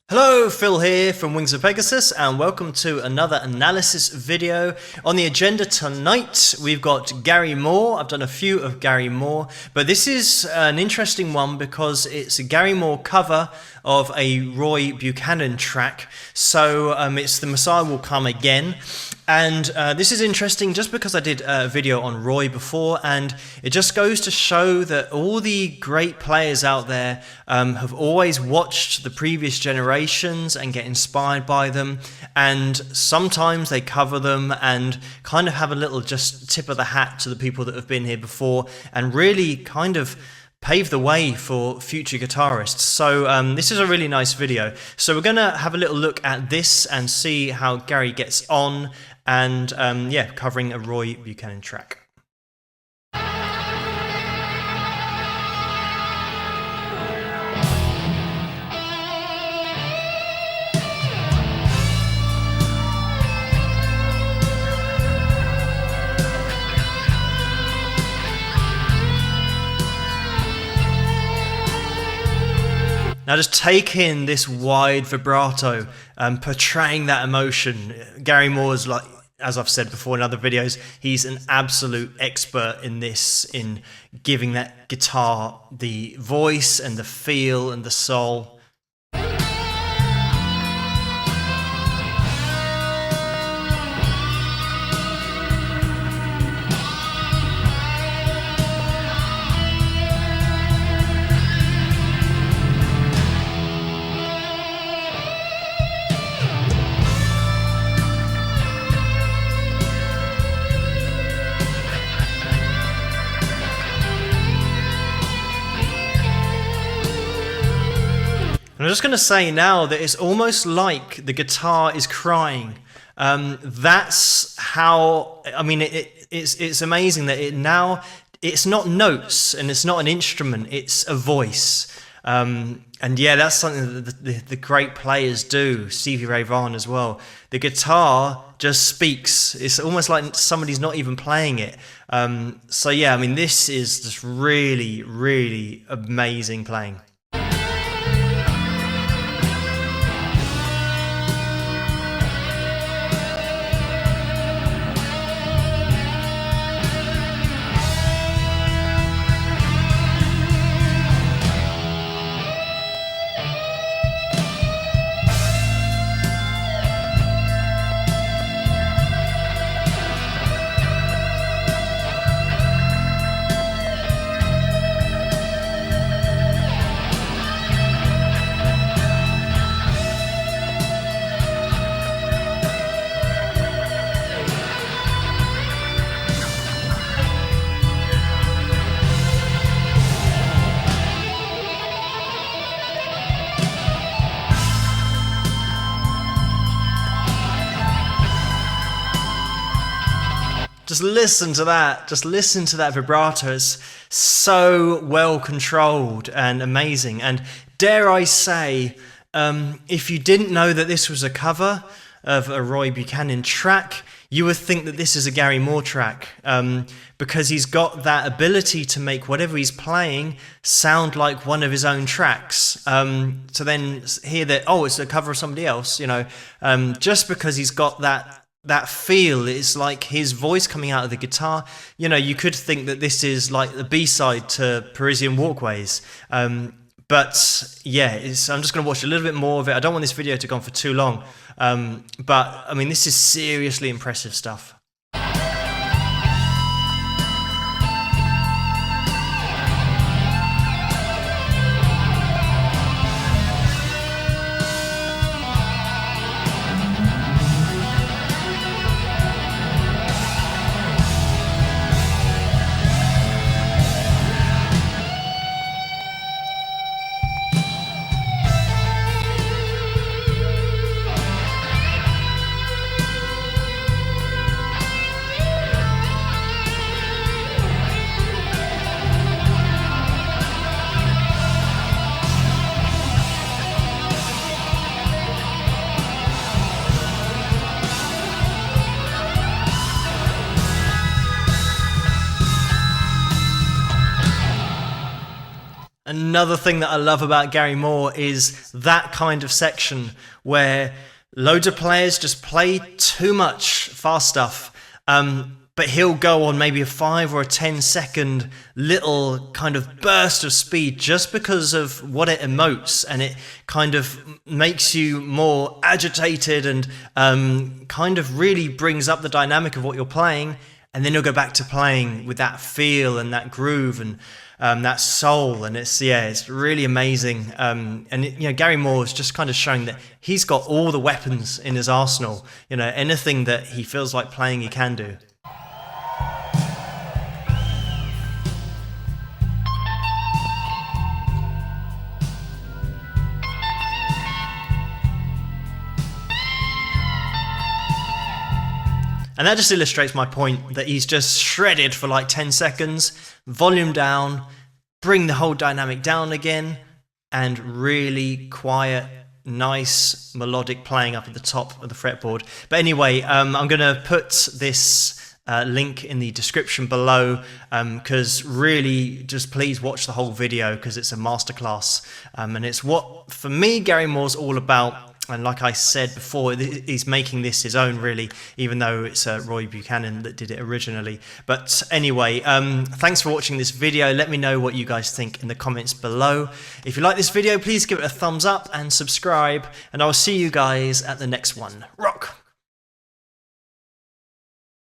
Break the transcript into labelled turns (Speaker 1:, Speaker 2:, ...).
Speaker 1: Hello, Phil here from Wings of Pegasus, and welcome to another analysis video. On the agenda tonight, we've got Gary Moore. I've done a few of Gary Moore, but this is an interesting one because it's a Gary Moore cover of a Roy Buchanan track. So it's The Messiah Will Come Again. And this is interesting just because I did a video on Roy before, and it just goes to show that all the great players out there have always watched the previous generations and get inspired by them, and sometimes they cover them and kind of have a little just tip of the hat to the people that have been here before and really kind of pave the way for future guitarists. So this is a really nice video. So we're going to have a little look at this and see how Gary gets on, and yeah, covering a Roy Buchanan track. Now just take in this wide vibrato, portraying that emotion. Gary Moore's, like, as I've said before in other videos, he's an absolute expert in this, in giving that guitar the voice and the feel and the soul. I'm just going to say now that it's almost like the guitar is crying. That's how, I mean, it's amazing that it's not notes and it's not an instrument, it's a voice. And yeah, that's something that the great players do, Stevie Ray Vaughan as well. The guitar just speaks. It's almost like somebody's not even playing it. So yeah, I mean, this is just really, really amazing playing. Just listen to that. Just listen to that vibrato. It's so well controlled and amazing. And dare I say, if you didn't know that this was a cover of a Roy Buchanan track, you would think that this is a Gary Moore track, because he's got that ability to make whatever he's playing sound like one of his own tracks. To then hear that, oh, it's a cover of somebody else, you know, just because he's got that feel. It's like his voice coming out of the guitar. You know, you could think that this is like the B-side to Parisian Walkways. But yeah, I'm just going to watch a little bit more of it. I don't want this video to go on for too long. But I mean, this is seriously impressive stuff. another thing that I love about Gary Moore is that kind of section where loads of players just play too much fast stuff, but he'll go on maybe a 5 or a 10-second little kind of burst of speed just because of what it emotes, and it kind of makes you more agitated and kind of really brings up the dynamic of what you're playing, and then you'll go back to playing with that feel and that groove and that soul, and it's really amazing. Gary Moore is just kind of showing that he's got all the weapons in his arsenal. Anything that he feels like playing, he can do. And that just illustrates my point that he's just shredded for like 10 seconds, volume down, bring the whole dynamic down again, and really quiet, nice melodic playing up at the top of the fretboard. But anyway, I'm going to put this link in the description below, because really just please watch the whole video because it's a masterclass, and it's what, for me, Gary Moore's all about. And like I said before, he's making this his own, really, even though it's Roy Buchanan that did it originally. But anyway, thanks for watching this video. Let me know what you guys think in the comments below. If you like this video, please give it a thumbs up and subscribe. And I'll see you guys at the next one. Rock!